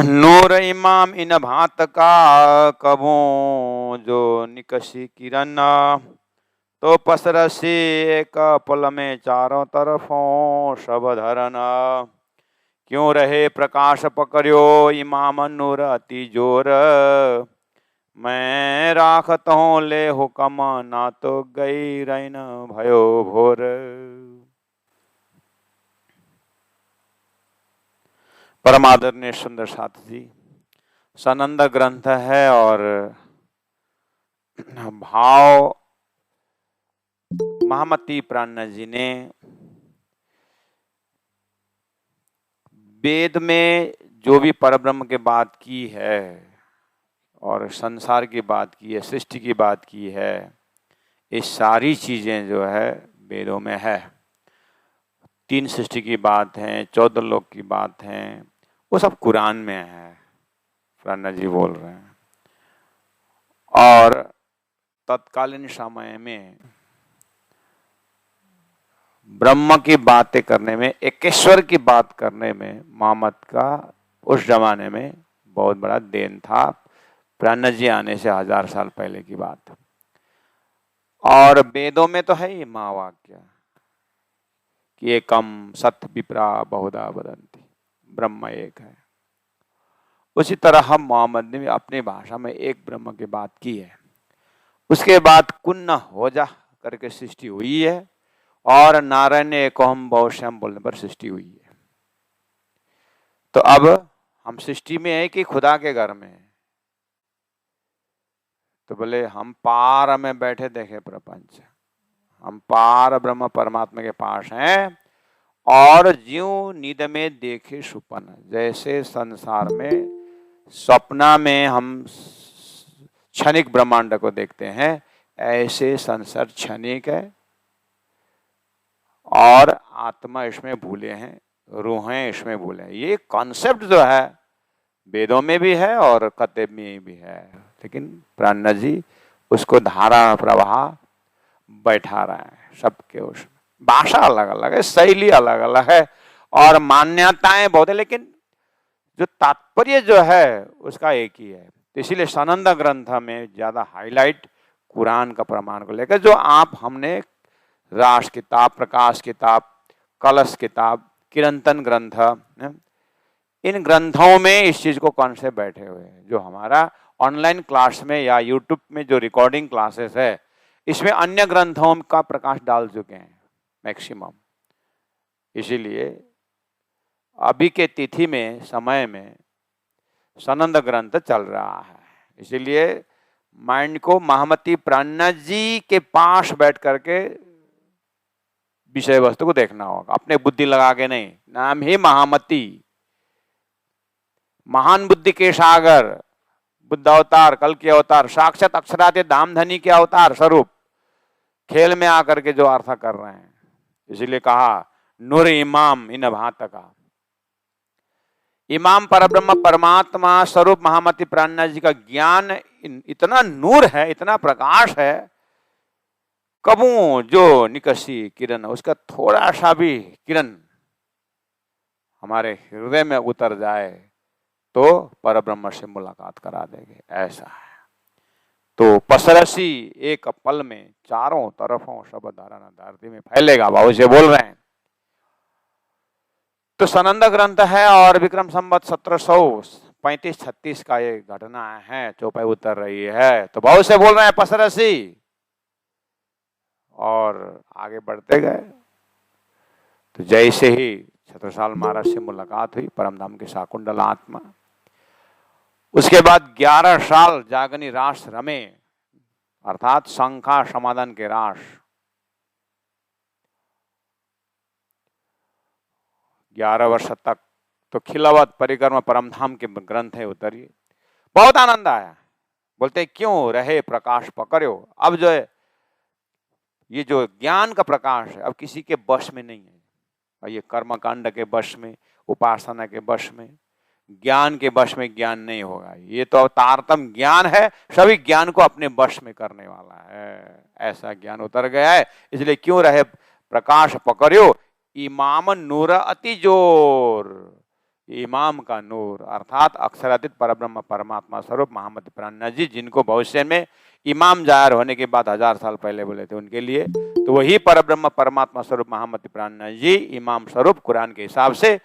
नूर इमाम इन भात का कबो जो निकसी किरण, तो पसरसी एक पल में चारों तरफों सब धरन। क्यों रहे प्रकाश पकड़ियो इमाम नूर अति जोर, मैं राखत हूँ ले हुकम ना तो गई रैन भयो भोर। परम आदरणीय सुंदर साथ जी, सनंद ग्रंथ है और भाव महामती प्राण जी ने वेद में जो भी परब्रह्म की बात की है और संसार की बात की है, सृष्टि की बात की है, ये सारी चीजें जो है वेदों में है। 3 सृष्टि की बात है, 14 लोक की बात है, वो सब कुरान में है, प्राण जी बोल रहे हैं। और तत्कालीन समय में ब्रह्म की बातें करने में, एकेश्वर की बात करने में मोहम्मद का उस जमाने में बहुत बड़ा देन था। प्राण जी आने से 1000 साल पहले की बात। और वेदों में तो है ही महावाक्य कि एकम सत विप्रा बहुधा वदन्ति, ब्रह्म एक है। उसी तरह हम मोहम्मद ने अपनी भाषा में एक ब्रह्म की बात की है। उसके बाद कुन्न हो जा करके सृष्टि हुई है और नारायण ने एकोहम बहुश्याम बोलने पर सृष्टि हुई है। तो अब हम सृष्टि में है कि खुदा के घर में है? तो बोले हम पार में बैठे देखे प्रपंच, हम पार ब्रह्म परमात्मा के पास हैं। और ज्यों नींद में देखे सुपन, जैसे संसार में स्वप्ना में हम क्षणिक ब्रह्मांड को देखते हैं, ऐसे संसार क्षणिक है और आत्मा इसमें भूले हैं, रूहें इसमें भूले हैं। ये कॉन्सेप्ट जो है वेदों में भी है और कते में भी है, लेकिन प्राण जी उसको धारा प्रवाह बैठा रहा है सबके। उसमें भाषा अलग अलग है, शैली अलग अलग है और मान्यताएं बहुत है, लेकिन जो तात्पर्य जो है उसका एक ही है। तो इसीलिए सनंद ग्रंथ में ज्यादा हाईलाइट कुरान का प्रमाण को लेकर, जो आप हमने रास किताब, प्रकाश किताब, कलश किताब, किरंतन ग्रंथ, इन ग्रंथों में इस चीज को कॉन्सेप्ट बैठे हुए हैं। जो हमारा ऑनलाइन क्लास में या यूट्यूब में जो रिकॉर्डिंग क्लासेस है, इसमें अन्य ग्रंथों का प्रकाश डाल चुके हैं मैक्सिमम। इसीलिए अभी के तिथि में, समय में सनंद ग्रंथ चल रहा है। इसीलिए माइंड को महामती प्राण जी के पास बैठ करके विषय वस्तु को देखना होगा, अपने बुद्धि लगा के नहीं। नाम ही महामती, महान बुद्धि के सागर, बुद्ध अवतार, कल के अवतार, साक्षात अक्षरादि धामधनी के अवतार स्वरूप खेल में आकर के जो अर्थ कर रहे हैं। इसीलिए कहा नूर इमाम इन भात का। इमाम परब्रह्म परमात्मा स्वरूप महामती प्राण जी का ज्ञान इतना नूर है, इतना प्रकाश है, कबू जो निकसी किरण, उसका थोड़ा सा भी किरण हमारे हृदय में उतर जाए तो परब्रह्म से मुलाकात करा देंगे, ऐसा है। तो पसरसी एक पल में चारों तरफों सब धारण धरती में फैलेगा, बाबू से बोल रहे हैं। तो सनंद ग्रंथ है और विक्रम संवत 1735-36 का ये घटना है, चौपाई उतर रही है। तो बहुत से बोल रहे हैं पसरसी, और आगे बढ़ते गए। तो जैसे ही छत्रसाल महाराज से मुलाकात हुई, परमधाम के शाकुंडल आत्मा, उसके बाद 11 साल जागनी रास रमे, अर्थात शंका समाधान के रास। 11 वर्ष तक तो खिलावत परिक्रमा परमधाम के ग्रंथ है उतरिए। बहुत आनंद आया। बोलते क्यों रहे प्रकाश पकड़ो। अब जो है ये जो ज्ञान का प्रकाश है, अब किसी के वश में नहीं है। और ये कर्मकांड के वश में, उपासना के वश में, ज्ञान के वश में ज्ञान नहीं होगा। ये तो तारतम ज्ञान है, सभी ज्ञान को अपने वश में करने वाला है। ऐसा ज्ञान उतर गया है। इसलिए क्यों रहे प्रकाश पकड़ो इमाम नूर अति जोर। इमाम का नूर अर्थात अक्षरातीत परब्रह्म परमात्मा स्वरूप महामति प्राणनाथ जी, जिनको भविष्य में इमाम जाहिर होने के बाद 1000 साल पहले बोले थे उनके लिए, तो वही परब्रह्म परमात्मा स्वरूप महामति प्राणनाथ जी इमाम स्वरूप कुरान के हिसाब से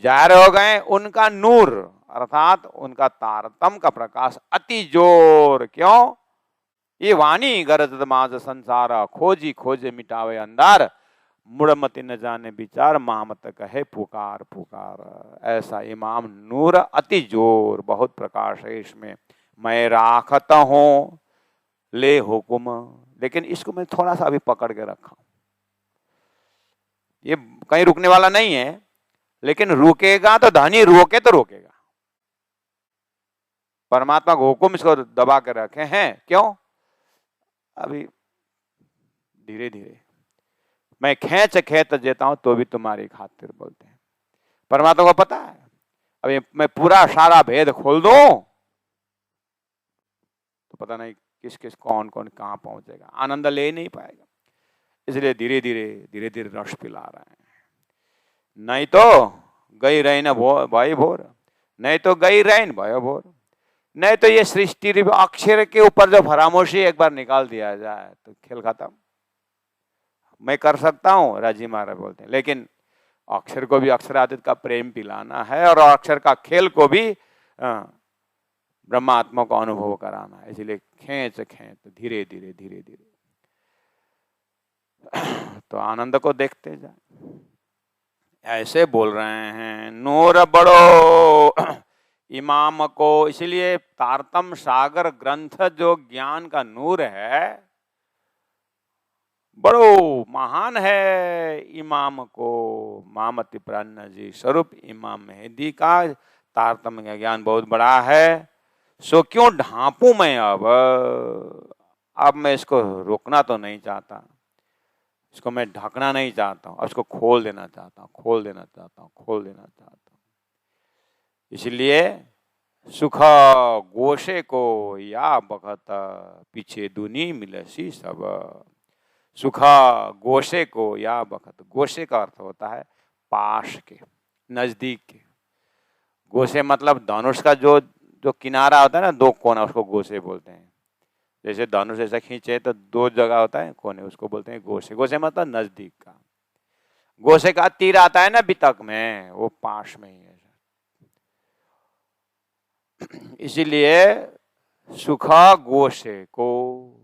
जाहिर हो गए। उनका नूर अर्थात उनका तारतम का प्रकाश अति जोर, क्यों? ये वाणी गरज माज संसार, खोजी खोजे मिटावे अंधार, मुड़मति न जाने विचार, महामत कहे पुकार पुकार। ऐसा इमाम नूर अति जोर, बहुत प्रकाश है इसमें। मैं राखता हूं ले हुकुम, लेकिन इसको मैं थोड़ा सा अभी पकड़ के रखा हूं, ये कहीं रुकने वाला नहीं है, लेकिन रुकेगा तो धनी, रोके तो रोकेगा। परमात्मा को हुकुम इसको दबा के रखे हैं, क्यों? अभी धीरे धीरे मैं खेच खेत जेता हूं तो भी तुम्हारी खातिर बोलते हैं। परमात्मा को पता है अभी मैं पूरा सारा भेद खोल दूं तो पता नहीं किस किस कौन कौन कहां पहुंचेगा, आनंद ले नहीं पाएगा। इसलिए धीरे धीरे रस पिला रहे हैं। नहीं तो गई रही न भाई भोर, नहीं तो गई रही न भयो भोर, नहीं तो ये सृष्टि अक्षर के ऊपर जो फरामोशी एक बार निकाल दिया जाए तो खेल खत्म। मैं कर सकता हूं, राजी महाराज बोलते हैं, लेकिन अक्षर को भी अक्षरातीत का प्रेम पिलाना है और अक्षर का खेल को भी ब्रह्मात्मा को अनुभव कराना है। इसलिए खेच धीरे धीरे तो आनंद को देखते जाए। ऐसे बोल रहे हैं नूर बड़ो इमाम को। इसलिए तारतम सागर ग्रंथ जो ज्ञान का नूर है, बड़ो महान है इमाम को। महामति प्राणनाथ जी स्वरूप इमाम मेहदी का तारतम्य का ज्ञान बहुत बड़ा है। सो क्यों ढांपूं मैं अब मैं इसको रोकना तो नहीं चाहता, इसको मैं ढकना नहीं चाहता हूं, इसको खोल देना चाहता हूं, खोल देना चाहता हूं, खोल देना चाहता हूं। इसलिए सुख गोशे को या बखत पीछे दुनी मिलसी सब। सुखा गोशे को या बखत, गोशे का अर्थ होता है पाश के, नजदीक के। गोशे मतलब धनुष का जो किनारा होता है ना, दो कोना, उसको गोशे बोलते हैं। जैसे धनुष ऐसा खींचे तो दो जगह होता है कोने, उसको बोलते हैं गोशे। गोशे मतलब नजदीक का। गोशे का तीर आता है ना बितक में, वो पाश में ही है। इसीलिए सुखा गोशे को,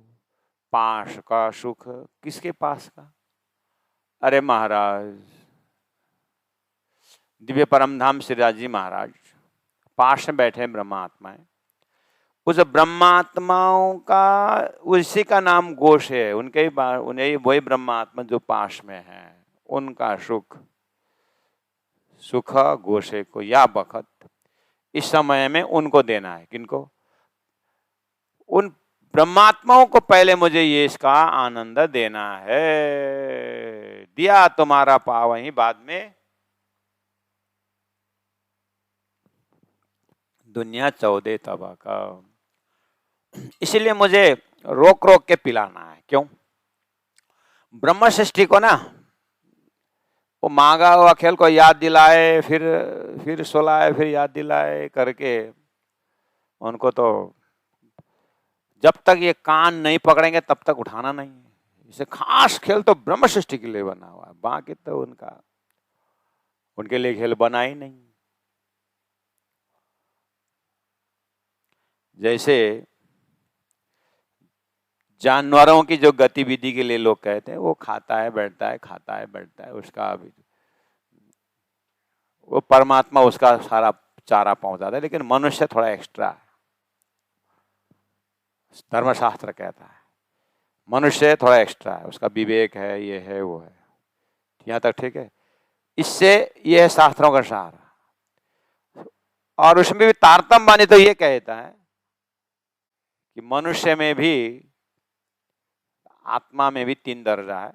पाश का सुख किसके पास का? अरे महाराज दिव्य परमधाम श्रीराज जी महाराज पाश में बैठे ब्रह्मात्मा है। उस ब्रह्मात्माओं का, उसी का नाम गोश है। उनके उन्हें वही ब्रह्मात्मा जो पाश में है, उनका सुख गोशे को या बखत इस समय में उनको देना है। किनको? उन ब्रह्मात्माओं को पहले मुझे ये इसका आनंद देना है। दिया तुम्हारा पाव ही बाद में दुनिया 14 तबा का। इसलिए मुझे रोक रोक के पिलाना है। क्यों? ब्रह्म सृष्टि को ना वो मांगा हुआ खेल को याद दिलाए, फिर सुलाए, फिर याद दिलाए करके उनको तो जब तक ये कान नहीं पकड़ेंगे तब तक उठाना नहीं है। इसे खास खेल तो ब्रह्म सृष्टि के लिए बना हुआ है, बाकी तो उनके लिए खेल बना ही नहीं। जैसे जानवरों की जो गतिविधि के लिए लोग कहते हैं, वो खाता है बैठता है, खाता है बैठता है, उसका अभी वो परमात्मा उसका सारा चारा पहुंचाता है। लेकिन मनुष्य थोड़ा एक्स्ट्रा है। धर्मशास्त्र कहता है मनुष्य थोड़ा एक्स्ट्रा है, उसका विवेक है, ये है वो है। यहाँ तक ठीक है। इससे ये है शास्त्रों का सार। और उसमें भी तारतम्य वाणी तो ये कहता है कि मनुष्य में भी, आत्मा में भी 3 दर्जा है।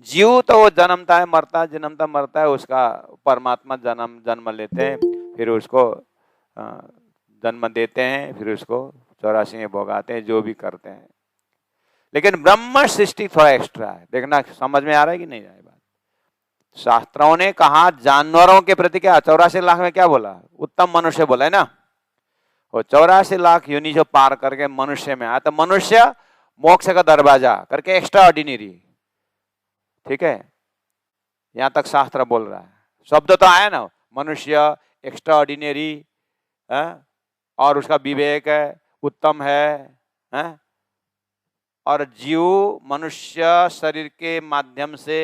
जीव तो वो जन्मता है, मरता है, जन्मता मरता है, उसका परमात्मा जन्म लेते हैं, फिर उसको जन्म देते हैं, फिर उसको 84 में भोगाते हैं, जो भी करते हैं। लेकिन ब्रह्म सृष्टि थोड़ा एक्स्ट्रा है। देखना समझ में आ रहा है कि नहीं आ रहा है बात? शास्त्रों ने कहा जानवरों के प्रति क्या, 84 लाख में क्या बोला, उत्तम मनुष्य बोला है ना। वो 84 लाख योनि जो पार करके मनुष्य में आया, तो मनुष्य मोक्ष का दरवाजा करके एक्स्ट्रा ऑर्डिनरी, ठीक है, यहां तक शास्त्र बोल रहा है। शब्द तो आया ना, मनुष्य एक्स्ट्रा ऑर्डिनरी, और उसका विवेक है, उत्तम है, और जीव मनुष्य शरीर के माध्यम से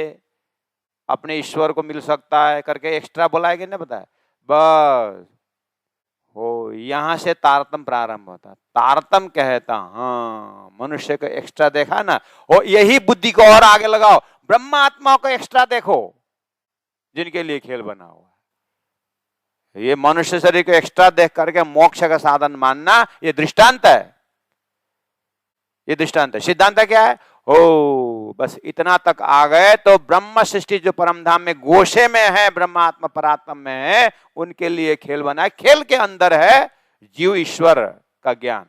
अपने ईश्वर को मिल सकता है करके एक्स्ट्रा बोला है कि नहीं बताया। बस हो, यहां से तारतम प्रारंभ होता। तारतम कहता, हाँ मनुष्य को एक्स्ट्रा देखा ना, और यही बुद्धि को और आगे लगाओ, ब्रह्मात्मा को एक्स्ट्रा देखो जिनके लिए खेल बना हुआ है। ये मनुष्य शरीर को एक्स्ट्रा देख करके मोक्ष का साधन मानना, ये दृष्टांत है, ये दृष्टांत है। सिद्धांत क्या है, ओ बस इतना तक आ गए तो ब्रह्म सृष्टि जो परमधाम में गोशे में है, ब्रह्मात्मा परात्म में है, उनके लिए खेल बना है। खेल के अंदर है जीव ईश्वर का ज्ञान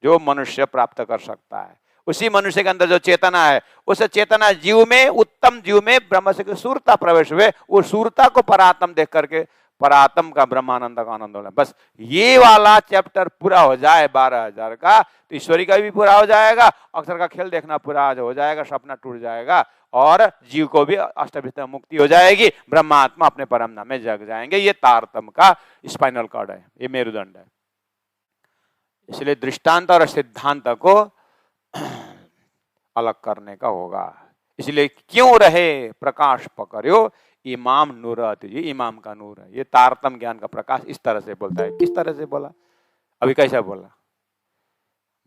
जो मनुष्य प्राप्त कर सकता है। उसी मनुष्य के अंदर जो चेतना है, उस चेतना जीव में, उत्तम जीव में ब्रह्म से सूरता प्रवेश हुए, वो सूरता को परात्म देख करके परात्म का ब्रह्मानंद का आनंद होना। बस ये वाला चैप्टर पूरा हो जाए 12,000 का, तो ईश्वरी का भी पूरा हो जाएगा, अक्षर का खेल देखना पूरा हो जाएगा, सपना टूट जाएगा, और जीव को भी अष्टभित मुक्ति हो जाएगी, ब्रह्मात्मा अपने परमधाम में जग जाएंगे। ये तारतम का स्पाइनल कॉर्ड है, ये मेरुदंड है। इसलिए दृष्टांत और सिद्धांत को अलग करने का होगा। इसलिए क्यों रहे प्रकाश पकड़ो इमाम नूर अति, ये इमाम का नूर है, ये तारतम ज्ञान का प्रकाश। इस तरह से बोलता है। किस तरह से बोला, अभी कैसा बोला,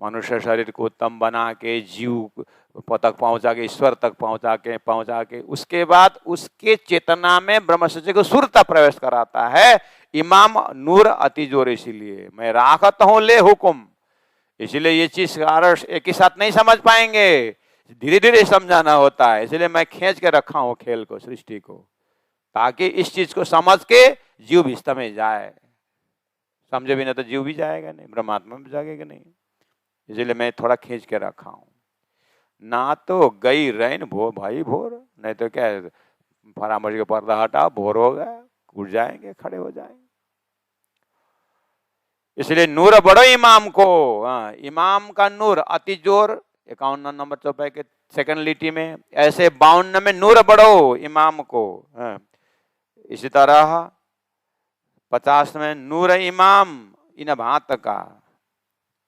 मनुष्य शरीर को उत्तम बना के जीव तक पहुंचा के, ईश्वर तक पहुंचा के उसके बाद उसके चेतना में ब्रह्म सत्य को सुरता प्रवेश कराता है। इमाम नूर अति जोर, इसीलिए मैं राखत हूं ले हुकुम। इसलिए ये चीज एक ही साथ नहीं समझ पाएंगे, धीरे धीरे समझाना होता है। इसलिए मैं खींच के रखा हूं खेल को, सृष्टि को, ताकि इस चीज को समझ के जीव भी में जाए। समझे भी नहीं तो जीव भी जाएगा नहीं, ब्रह्मात्मा भी जाएगा नहीं। इसलिए मैं थोड़ा खींच के रखा हूं, ना तो गई रैन भो भाई भोर, नहीं तो क्या परामर्श का पर्दा हटा, भोर हो गया, उठ जाएंगे, खड़े हो जाएंगे। इसलिए नूर बढ़ो इमाम को, इमाम का नूर अति जोर। 51 नंबर चौपाई के सेकंड लिटी में, ऐसे 52 में नूर बढ़ो इमाम को। इसी तरह 50 में नूर इमाम इन भात का,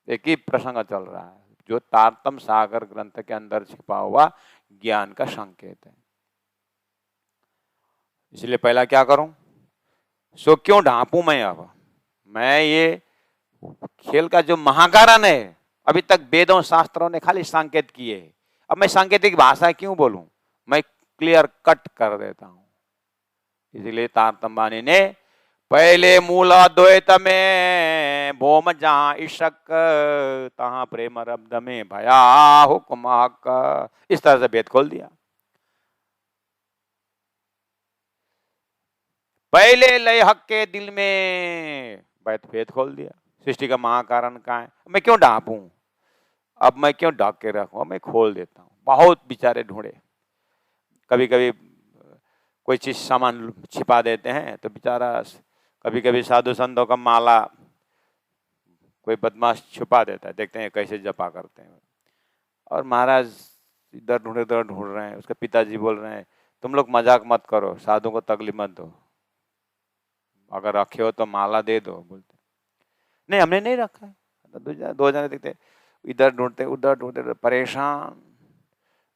एक ही प्रसंग चल रहा है जो तारतम सागर ग्रंथ के अंदर छिपा हुआ ज्ञान का संकेत है। इसलिए पहला क्या करूं, सो क्यों ढांपूं मैं। अब मैं ये खेल का जो महाकारण है, अभी तक वेदों शास्त्रों ने खाली संकेत किए, अब मैं सांकेतिक भाषा क्यों बोलूं, मैं क्लियर कट कर देता हूं। इसलिए तारतम्बानी ने पहले मूल अद्वैत में भोम जहां इशक तहां प्रेम रब्द में भया हुक्म हक, इस तरह से भेद खोल दिया। पहले लय हक के दिल में भेद खोल दिया। सृष्टि का महाकारण कहाँ है, मैं क्यों ढांपूं, अब मैं क्यों ढक के रखूं, मैं खोल देता हूं। बहुत बेचारे ढूंढे, कभी कभी कोई चीज सामान छिपा देते हैं तो बेचारा, कभी कभी साधु संतों का माला कोई बदमाश छुपा देता है, देखते हैं कैसे जपा करते हैं। और महाराज इधर ढूंढ रहे हैं, उसके पिताजी बोल रहे हैं तुम लोग मजाक मत करो, साधु को तकलीफ मत दो, अगर रखे हो तो माला दे दो। बोलते नहीं हमने नहीं रखा है। दो जने देखते इधर ढूंढते उधर ढूंढते, परेशान।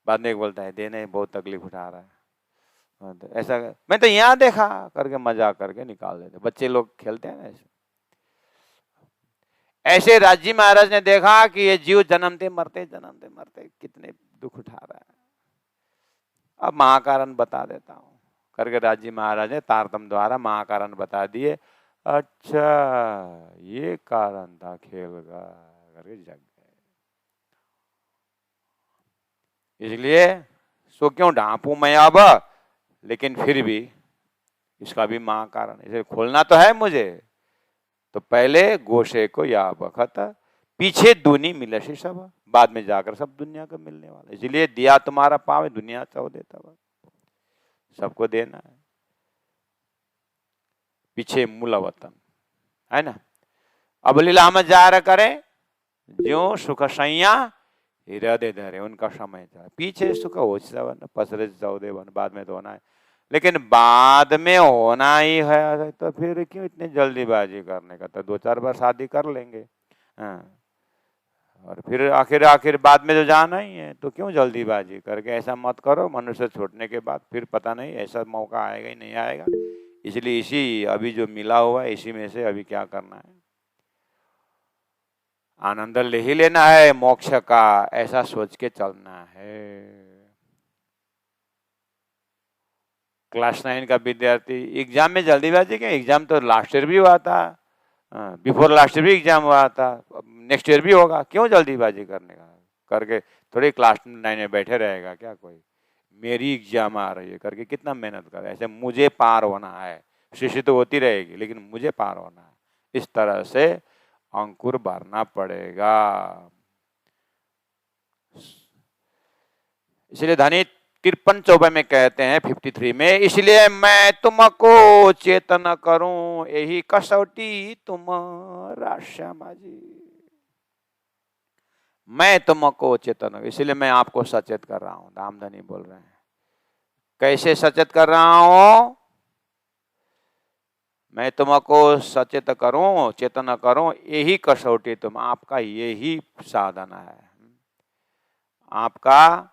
बाद में एक बोलता है देने बहुत तकलीफ उठा रहा है, ऐसा मैं तो यहाँ देखा करके मजाक करके निकाल देते। बच्चे लोग खेलते हैं ना ऐसे। ऐसे राजी महाराज ने देखा कि ये जीव जन्मते मरते कितने दुख उठा रहा है, अब महाकारण बता देता हूँ करके राजी महाराज ने तारतम द्वारा महाकारण बता दिए। अच्छा ये कारण था खेल का करके जग गए। इसलिए सो क्यों ढांपूं मैं अब, लेकिन फिर भी इसका भी महाकारण, इसे खोलना तो है मुझे। तो पहले गोशे को या बखत, पीछे दूनी मिले से सब, बाद में जाकर सब दुनिया को मिलने वाला। इसलिए दिया तुम्हारा पावे दुनिया चाहो देता। सबको देना है। पीछे मूल वतन है ना। अब लीला में जार करे ज्यो सुख सैया हृदय धरे, उनका समय था। पीछे सुख हो पसरे जाओ दे बाद में तो होना है, लेकिन बाद में होना ही है तो फिर क्यों इतनी जल्दीबाजी करने का, तो 2-4 बार शादी कर लेंगे। हाँ, और फिर आखिर बाद में तो जाना ही है, तो क्यों जल्दीबाजी करके ऐसा मत करो। मनुष्य छोड़ने के बाद फिर पता नहीं ऐसा मौका आएगा ही नहीं आएगा। इसलिए इसी अभी जो मिला हुआ है इसी में से अभी क्या करना है, आनंद ले ही लेना है मोक्ष का, ऐसा सोच के चलना है। क्लास 9 का विद्यार्थी एग्जाम में जल्दीबाजी क्या, एग्जाम तो लास्ट ईयर भी हुआ था, बिफोर लास्ट ईयर भी एग्जाम हुआ था, नेक्स्ट ईयर भी होगा, क्यों जल्दीबाजी करने का करके थोड़ी क्लास 9 में बैठे रहेगा क्या कोई। मेरी एग्जाम आ रही है करके कितना मेहनत करे, ऐसे मुझे पार होना है, शिष्य तो होती रहेगी लेकिन मुझे पार होना है, इस तरह से अंकुर भरना पड़ेगा। इसलिए धनी 53-54 में कहते हैं 53 में, इसलिए मैं तुमको चेतन करूं यही कसौटी तुम्हारा श्यामा जी। मैं तुमको चेतन, इसलिए मैं आपको सचेत कर रहा हूं। धामधनी बोल रहे हैं, कैसे सचेत कर रहा हूं, मैं तुमको सचेत करूं चेतन करूं यही कसौटी तुम, आपका यही साधना है, आपका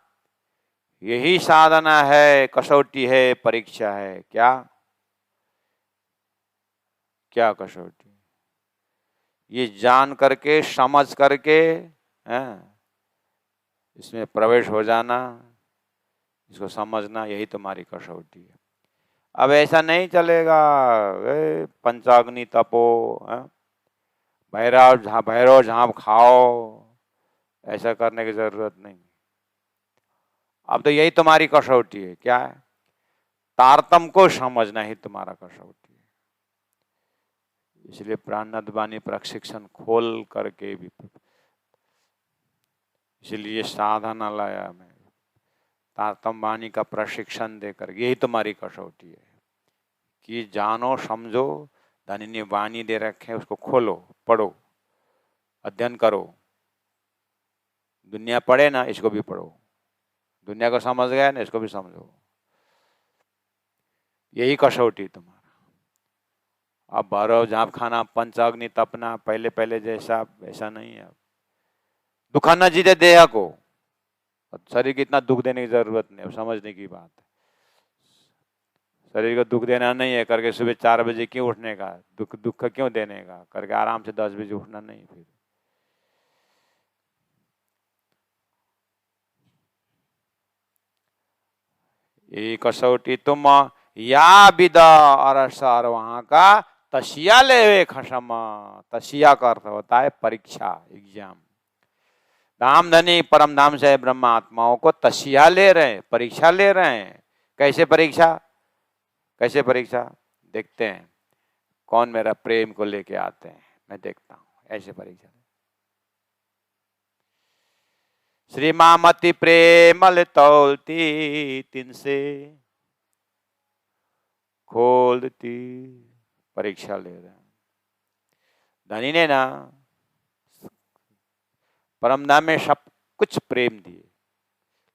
यही साधना है, कसौटी है, परीक्षा है। क्या क्या कसौटी, ये जान करके समझ करके इसमें प्रवेश हो जाना, इसको समझना, यही तुम्हारी कसौटी है। अब ऐसा नहीं चलेगा पंचाग्नि तपो, भैरव झांप खाओ, ऐसा करने की जरूरत नहीं। अब तो यही तुम्हारी कसौटी है। क्या है, तारतम को समझना ही तुम्हारा कसौटी है। इसलिए प्राणनाथ वाणी प्रशिक्षण खोल करके भी, इसलिए साधना लाया मैं, तारतम वाणी का प्रशिक्षण देकर, यही तुम्हारी कसौटी है कि जानो समझो। धनी ने वाणी दे रखे हैं, उसको खोलो, पढ़ो, अध्ययन करो। दुनिया पढ़े ना, इसको भी पढ़ो, दुनिया को समझ गया ना, इसको भी समझो, यही कसौटी तुम्हारा। अब भैरव झांप खाना, पंचाग्नि तपना पहले पहले जैसा वैसा नहीं है। दुखाना जीते देह को, शरीर को इतना दुख देने की जरूरत नहीं, समझने की बात है। शरीर को दुख देना नहीं है करके सुबह 4 बजे क्यों उठने का, दुख क्यों देने का करके आराम से 10 बजे उठना नहीं। फिर ये कसौटी तुम या विदा और सर वहां का तसिया ले खसम, तसिया का अर्थ होता है परीक्षा, एग्जाम। धाम धनी परम धाम से ब्रह्म आत्माओं को तसिया ले रहे हैं, परीक्षा ले रहे हैं। कैसे परीक्षा, कैसे परीक्षा, देखते हैं कौन मेरा प्रेम को लेके आते हैं, मैं देखता हूं, ऐसे परीक्षा। श्री मामती प्रेमल तौलती तिनसे खोलती, परीक्षा ले रहे हैं। धनी ने ना परमधाम में सब कुछ प्रेम दिए,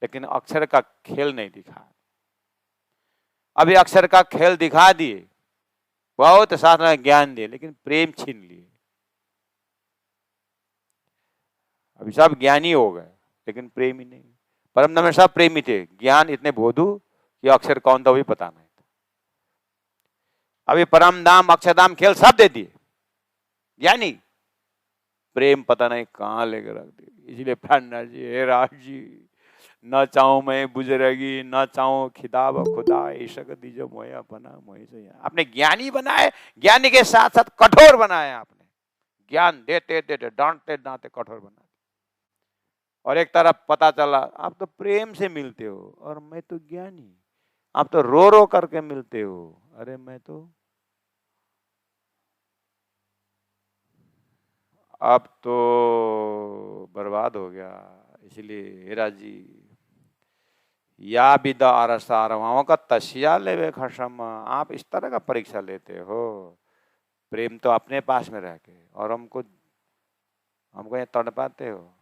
लेकिन अक्षर का खेल नहीं दिखा। अभी अक्षर का खेल दिखा दिए, बहुत सारा ज्ञान दिए, लेकिन प्रेम छीन लिए। अभी सब ज्ञानी हो गए लेकिन प्रेम ही नहीं। परमधाम में सब प्रेमी थे, ज्ञान इतने बोधू कि अक्षर कौन था वही पता नहीं था। अभी परमधाम अक्षरधाम खेल सब दे दिए, ज्ञानी प्रेम पता नहीं कहां लेकर रख दिए। इसलिए प्राणनाथ जी, हे राज जी, न चाहूं मैं बुजुर्गी, न चाहूं खिताब खुदा, ईशक दीजो मोहे अपना मोहे से। आपने ज्ञानी बनाए, ज्ञानी के साथ साथ कठोर बनाया आपने, ज्ञान देते देते डांटते डांटते कठोर बना। और एक तरफ पता चला आप तो प्रेम से मिलते हो और मैं तो ज्ञानी, आप तो रो रो करके मिलते हो, अरे मैं तो। अब तो बर्बाद हो गया। इसलिए हेरा जी, या विद अरसारवाओं का तसिया लेवे खसम। आप इस तरह का परीक्षा लेते हो, प्रेम तो अपने पास में रह के, और हमको ये तड़पाते हो।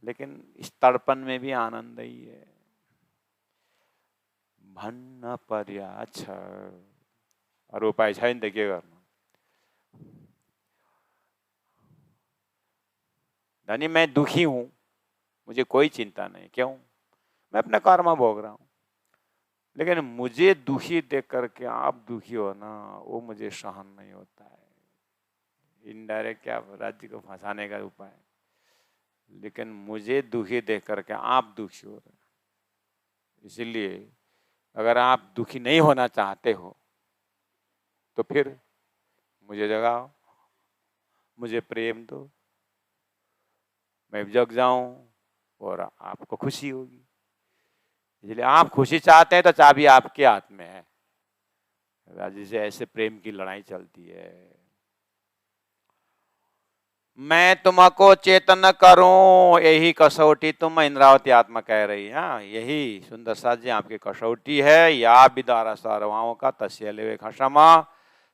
लेकिन इस तड़पन में भी आनंद ही है। भन्न पर्या छ, और उपाय छैन त के गर्नु। धनी मैं दुखी हूं, मुझे कोई चिंता नहीं, क्यों? मैं अपना कर्म भोग रहा हूं, लेकिन मुझे दुखी देख करके आप दुखी हो ना, वो मुझे सहन नहीं होता है। इनडायरेक्ट क्या राज्य को फंसाने का उपाय। लेकिन मुझे दुखी देख करके आप दुखी हो रहे, इसीलिए अगर आप दुखी नहीं होना चाहते हो तो फिर मुझे जगाओ, मुझे प्रेम दो, मैं जग जाऊं और आपको खुशी होगी। इसलिए आप खुशी चाहते हैं तो चाबी आपके हाथ में है। राजी से ऐसे प्रेम की लड़ाई चलती है। मैं तुमको चेतन करूं, यही कसौटी तुम इंद्रावती आत्मा कह रही है। यही सुंदर साथ जी आपकी कसौटी है। या विदारा सर्वाओं का तस्ले खसमा,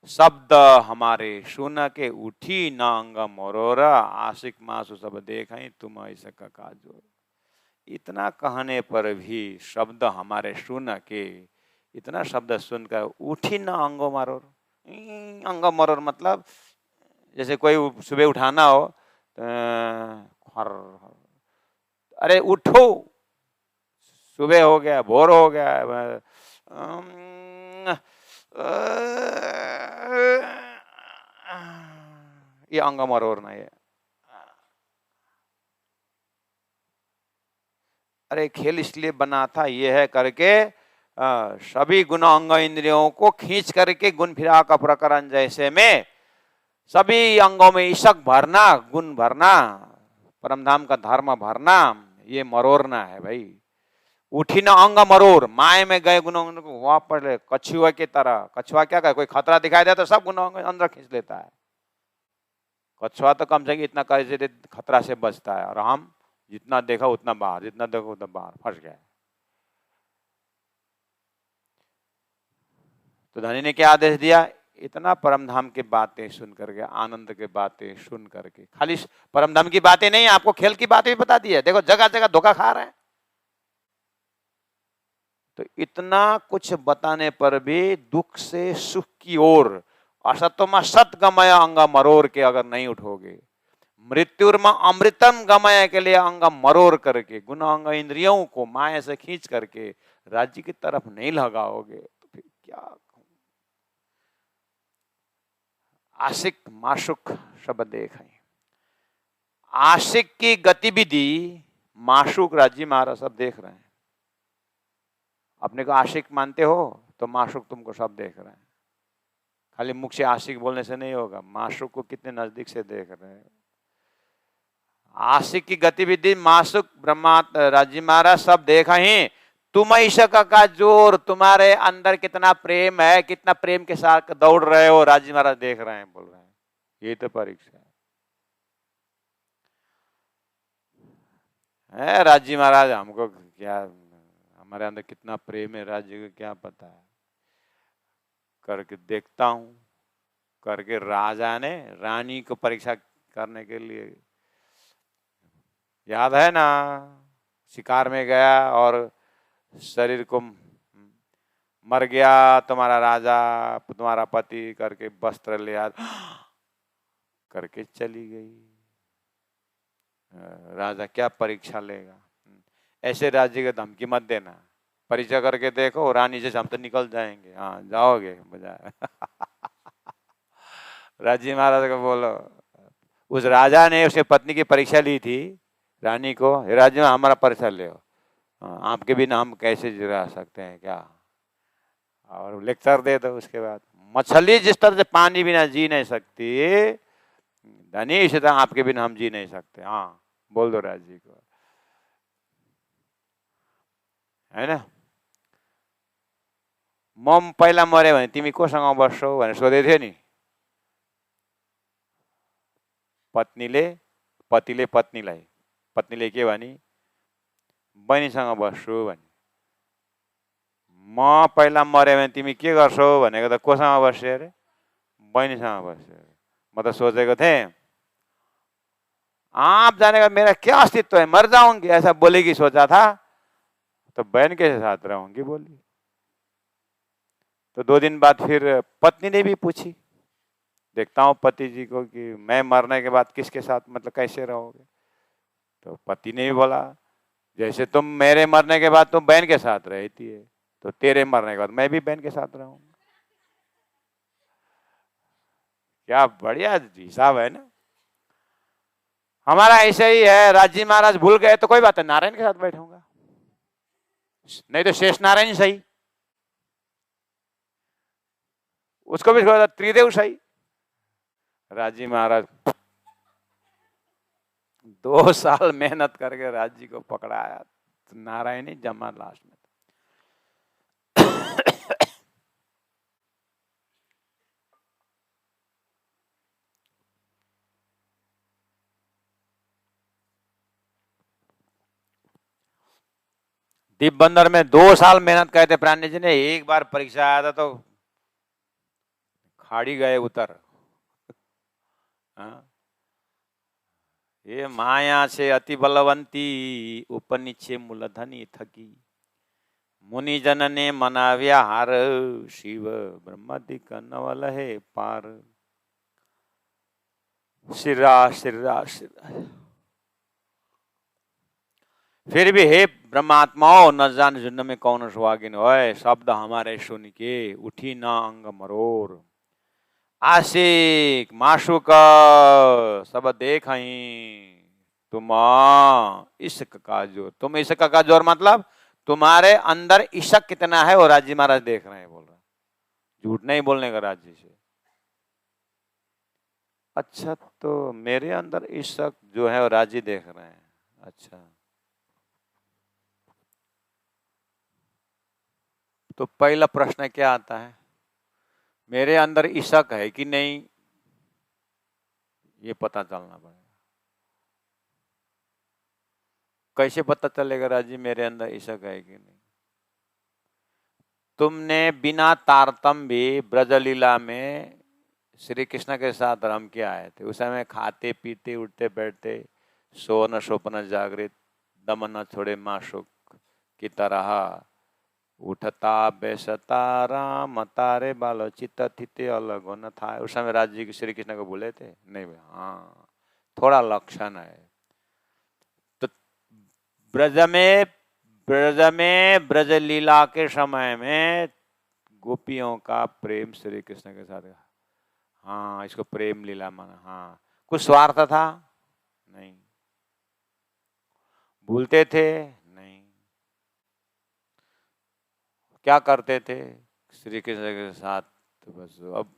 शब्द हमारे सुन के उठी न अंग मोरोरा, आशिक मासु सब देख तुम ऐसा का काजोर। इतना कहने पर भी शब्द हमारे सुन के, इतना शब्द सुनकर उठी न अंगो मरोर। अंग मरोर मतलब जैसे कोई सुबह उठाना हो तो अरे उठो, सुबह हो गया, भोर हो गया, ये अंग मरोर नहीं है। अरे खेल इसलिए बना था ये है करके सभी गुण अंग इंद्रियों को खींच करके गुण फिरा का प्रकरण जैसे में सभी अंगों में ईशक भरना, गुण भरना, परमधाम का धर्म भरना, ये मरोरना है भाई। उठी ना अंग मरोर, माए में गए गुण को वापस ले, कछुआ की तरह। कछुआ क्या करे, कोई खतरा दिखाई दे तो सब गुण अंदर खींच लेता है। कछुआ तो कम से कम इतना कर खतरा से बचता है, और हम जितना देखा उतना बाहर, जितना देखा उतना बाहर, फंस गए। तो धनी ने क्या आदेश दिया? इतना परमधाम की बातें सुन करके, आनंद की बातें सुन करके, खाली परमधाम की बातें नहीं, आपको खेल की बातें भी बता दी है। देखो जगह जगह धोखा खा रहे हैं। तो इतना कुछ बताने पर भी दुख से सुख की ओर, असतोमा सत गमय अंग मरोर के अगर नहीं उठोगे, मृत्युर्मा अमृतम गमय के लिए अंग मरोर करके, गुण अंग इंद्रियों को माया से खींच करके राज्य की तरफ नहीं लगाओगे तो फिर क्या? आशिक माशुक शब्द देखें। आशिक की गतिविधि माशुक राज्य महाराज सब देख रहे हैं। अपने को आशिक मानते हो तो माशुक तुमको सब देख रहे हैं। खाली मुख से आशिक बोलने से नहीं होगा, माशुक को कितने नजदीक से देख रहे हैं। आशिक की गतिविधि माशुक ब्रह्मा राज्य महाराज सब देखा ही। तुम ईशक का जोर, तुम्हारे अंदर कितना प्रेम है, कितना प्रेम के साथ दौड़ रहे हो, राज्य महाराज देख रहे हैं, बोल रहे हैं। ये तो परीक्षा है। राज्य महाराज हमको क्या, हमारे अंदर कितना प्रेम है राज्य को क्या पता है। करके देखता हूं, करके राजा ने रानी को परीक्षा करने के लिए, याद है ना, शिकार में गया और शरीर को मर गया तुम्हारा राजा, तुम्हारा पति, करके वस्त्र लिया करके चली गई। राजा क्या परीक्षा लेगा? ऐसे राज्य को धमकी मत देना, परीक्षा करके देखो, रानी से हम तो निकल जाएंगे। हाँ जाओगे मजा। राज्य महाराज को बोलो, उस राजा ने उसके पत्नी की परीक्षा ली थी, रानी को, राज्य में हमारा परीक्षा ले, आपके बिना हम कैसे रह सकते हैं क्या? और लेक्चर दे दो। उसके बाद मछली जिस तरह से पानी बिना जी नहीं सकती, धनी इसी तरह आपके बिना हम जी नहीं सकते। हाँ बोल दो राज जी को, है ना। म पहिला मरे भने तिमी कोसँग बस्छौ भनेर सोधेको थियो नि। पतिले के भनी, बहिनीसँग बस्छु भने। म पहिला मऱ्यो भने तिमी के गर्छौ भनेको त कोसँग बस्यो अरे? बहिनीसँग बस्यो अरे। म त सोचेको थिएँ आप जाने का मेरा क्या अस्तित्व है, मर जाऊंगी, ऐसा बोलेगी सोचा था, तो बहन के साथ रहूंगी बोली। तो 2 दिन बाद फिर पत्नी ने भी पूछी, देखता हूं पति जी को कि मैं मरने के बाद किसके साथ, मतलब कैसे रहोगे? तो पति ने भी बोला जैसे तुम मेरे मरने के बाद तुम बहन के साथ रहती है, तो तेरे मरने के बाद मैं भी बहन के साथ रहूंगा। क्या बढ़िया हिसाब है ना। हमारा ऐसे ही है, राजी महाराज भूल गए तो कोई बात है, नारायण के साथ बैठूंगा, नहीं तो शेष नारायण सही, उसको भी त्रिदेव सही। राजी महाराज 2 साल मेहनत करके राजी को पकड़ाया, तो नारायण ही जमा लास्ट में। दीप बंदर में 2 साल मेहनत करे थे प्राणी जी ने, एक बार परीक्षा आया था तो खाड़ी गए उतर। हाँ? ये माया से अति बलवंती, उपनिचे मूलधनी थकी, मुनि जन ने मनाव्या हार, शिव ब्रह्मादिक नवल है पार। सिरा सिरा सिरा। फिर भी हे ब्रह्मात्माओं, न जान जुन्न में कौन सुहागिन होय, शब्द हमारे सुन के उठी ना अंग मरोर। आशिक माशुक सब देख तुम इश्क का जोर। तुम इश्क का जोर मतलब तुम्हारे अंदर इश्क कितना है वो राजी महाराज देख रहे हैं, बोल रहे, झूठ नहीं बोलने का राजी से। अच्छा, तो मेरे अंदर इश्क जो है वो राजी देख रहे हैं। अच्छा, तो पहला प्रश्न क्या आता है, मेरे अंदर इश्क है कि नहीं, ये पता चलना पड़ेगा। कैसे पता चलेगा राजी मेरे अंदर इश्क है कि नहीं? तुमने बिना तारतम्य ब्रजलीला में श्री कृष्ण के साथ रम के आए थे। उस समय खाते पीते उठते बैठते, सोन स्वप्न जागृत, दम न छोड़े माशुक की तरह, उठता बेसता राम तारे बालो चित्त थिते अलग न था। उस समय राज जी श्री कृष्ण को बोले थे नहीं? हाँ, थोड़ा लक्षण है। तो ब्रज लीला के समय में गोपियों का प्रेम श्री कृष्ण के साथ, हाँ, इसको प्रेम लीला माना। हाँ, कुछ स्वार्थ था नहीं, भूलते थे नहीं, क्या करते थे श्री कृष्ण के साथ, तो बस अब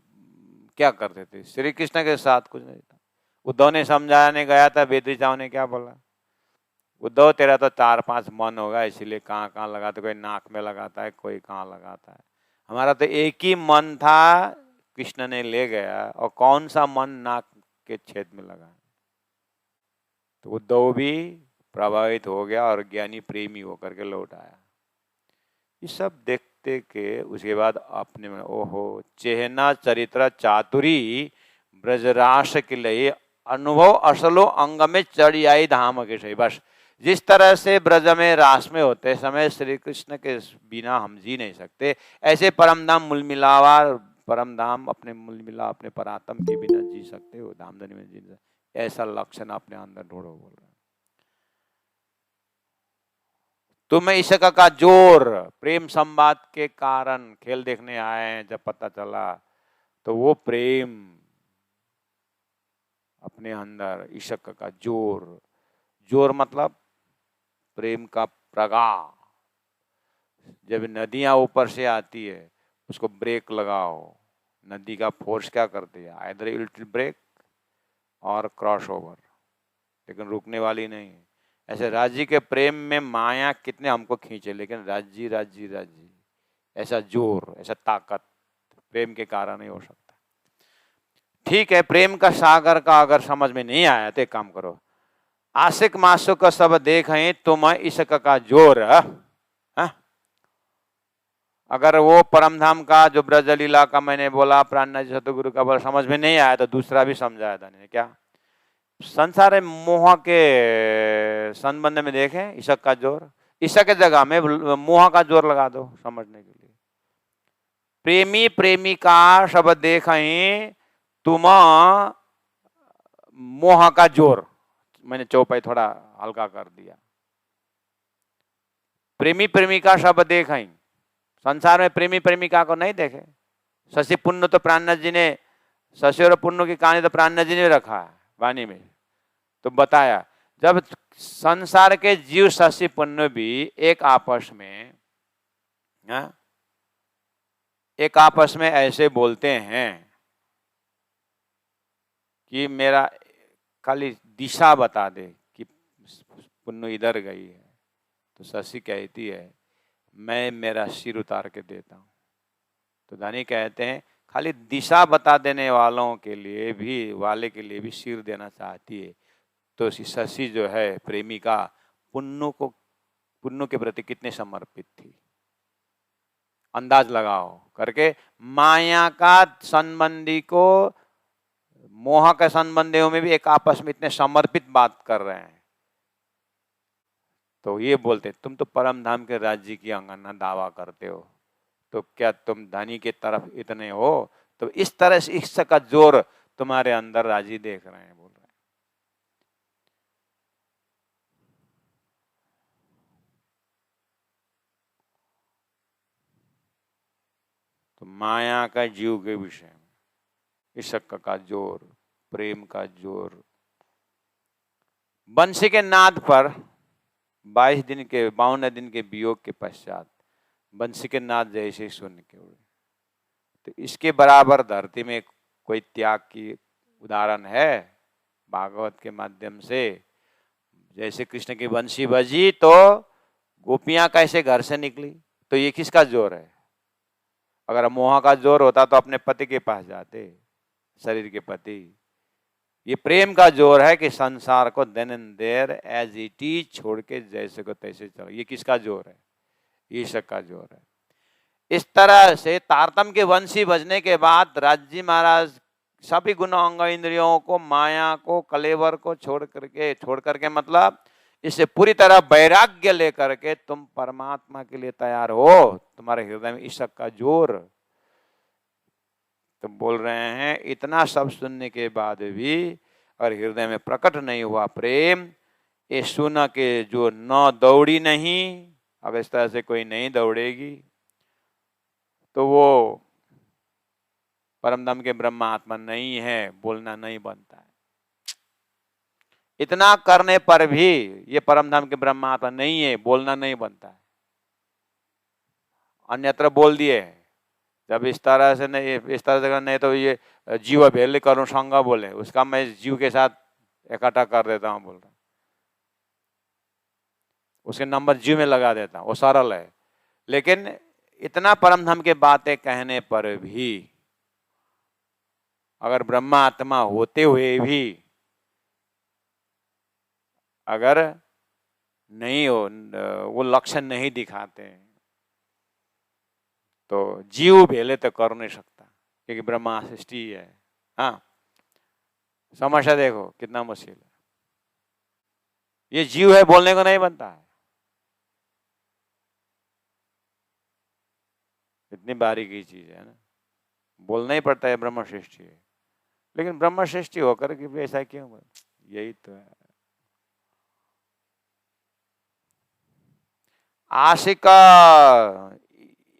क्या करते थे श्री कृष्ण के साथ, कुछ नहीं था। उद्धव ने समझाने गया था, बेदरी चाव ने क्या बोला, उद्धव तेरा तो 4-5 मन होगा, इसीलिए कहाँ कहाँ लगाते, कोई नाक में लगाता है, कोई कहाँ लगाता है। हमारा तो एक ही मन था, कृष्ण ने ले गया, और कौन सा मन नाक के छेद में लगा। तो उद्धव भी प्रभावित हो गया और ज्ञानी प्रेमी होकर के लौट आया। ये सब देखते के उसके बाद अपने में ओहो, चेहना चरित्र चातुरी ब्रजरास के लिए अनुभव असलो अंग में चढ़ी आई धाम के सही। बस जिस तरह से ब्रज में रास में होते समय श्री कृष्ण के बिना हम जी नहीं सकते, ऐसे परम धाम मूल मिलावा, परम धाम अपने मूल मिला अपने परात्म के बिना जी सकते हो, धामधनी में जी सकते, ऐसा लक्षण अपने अंदर ढूंढो। बोल रहे तुम्हें इश्क का जोर प्रेम संवाद के कारण खेल देखने आए हैं, जब पता चला तो वो प्रेम अपने अंदर इश्क का जोर, जोर मतलब प्रेम का प्रगाह। जब नदियां ऊपर से आती है उसको ब्रेक लगाओ, नदी का फोर्स क्या करती है, आइदर इट विल ब्रेक और क्रॉस ओवर, लेकिन रुकने वाली नहीं है। ऐसे राजी के प्रेम में माया कितने हमको खींचे, लेकिन राजी राजी राजी ऐसा जोर, ऐसा ताकत प्रेम के कारण ही हो सकता। ठीक है, प्रेम का सागर का अगर समझ में नहीं आया तो एक काम करो, आशिक मासुक सब देखें तुम इश्क का जोर। हाँ? अगर वो परमधाम का जो ब्रज लीला का मैंने बोला प्राणनाथ सतगुरु का बोला समझ में नहीं आया तो दूसरा भी समझाया था ने क्या, संसार मोह के संबंध में देखें इश्क का जोर, इश्क के जगह में मोह का जोर लगा दो समझने के लिए। प्रेमी प्रेमिका सब देखें तुम मोह का जोर, मैंने चौपाई थोड़ा हल्का कर दिया। प्रेमी प्रेमिका सब देखें, संसार में प्रेमी प्रेमिका को नहीं देखे। शशि पुण्य तो प्राणनाथ जी ने, शशि और पुण्य की कहानी तो प्राणनाथ जी ने रखा है वाणी में, तो बताया जब संसार के जीव शशि पुण्य भी एक आपस में ऐसे बोलते हैं कि मेरा खाली दिशा बता दे कि पुण्य इधर गई है, तो शशि कहती है मैं मेरा सिर उतार के देता हूं। तो धनी कहते हैं खाली दिशा बता देने वालों के लिए भी सिर देना चाहती है। तो शशि जो है प्रेमिका पुन्नु के प्रति कितने समर्पित थी, अंदाज लगाओ करके। माया का संबंधी को मोह के संबंधियों में भी एक आपस में इतने समर्पित बात कर रहे हैं। तो ये बोलते तुम तो परम धाम के राज्य की अंगना दावा करते हो, तो क्या तुम धनी के तरफ इतने हो? तो इस तरह से इश्क का जोर तुम्हारे अंदर राजी देख रहे हैं, बोल रहे हैं। तो माया का जीव के विषय में इश्क का जोर, प्रेम का जोर। बंसी के नाद पर 52 दिन के वियोग के पश्चात बंसी के नाद जैसे सुन के उड़े। तो इसके बराबर धरती में कोई त्याग की उदाहरण है भागवत के माध्यम से? जैसे कृष्ण की बंसी बजी तो गोपियां कैसे घर से निकली, तो ये किसका जोर है? अगर मोह का जोर होता तो अपने पति के पास जाते, शरीर के पति। ये प्रेम का जोर है कि संसार को then and there as it is छोड़ के जैसे को तैसे चलो। ये किसका जोर है? ईश्वर का जोर है। इस तरह से तारतम के वंशी बजने के बाद राज्य महाराज सभी गुण अंग इंद्रियों को, माया को, कलेवर को छोड़ करके मतलब इससे पूरी तरह वैराग्य लेकर के तुम परमात्मा के लिए तैयार हो। तुम्हारे हृदय में ईश्वर का जोर। तो बोल रहे हैं इतना सब सुनने के बाद भी अगर हृदय में प्रकट नहीं हुआ प्रेम, ये सुन के जो न दौड़ी नहीं, अब इस तरह से कोई नहीं दौड़ेगी तो वो परमधाम के ब्रह्म आत्मा नहीं है, बोलना नहीं बनता है। इतना करने पर भी ये परमधाम के ब्रह्म आत्मा नहीं है, बोलना नहीं बनता है। अन्यत्र बोल दिए जब इस तरह से नहीं तो ये जीव भेल करूं संग बोले, उसका मैं जीव के साथ इकट्ठा कर देता हूं, बोल रहा उसके नंबर जीव में लगा देता हूं, वो सरल है। लेकिन इतना परमधाम के बातें कहने पर भी अगर ब्रह्मा आत्मा होते हुए भी अगर नहीं हो, वो लक्षण नहीं दिखाते तो जीव भेले तो कर नहीं सकता, क्योंकि ब्रह्मा सृष्टि है। हाँ, समस्या देखो कितना मुश्किल है। ये जीव है, बोलने को नहीं बनता है। इतनी बारीकी चीज है ना, बोलना ही पड़ता है ब्रह्म सृष्टि है। लेकिन ब्रह्म सृष्टि होकर के भी ऐसा क्यों? यही तो है। आशिका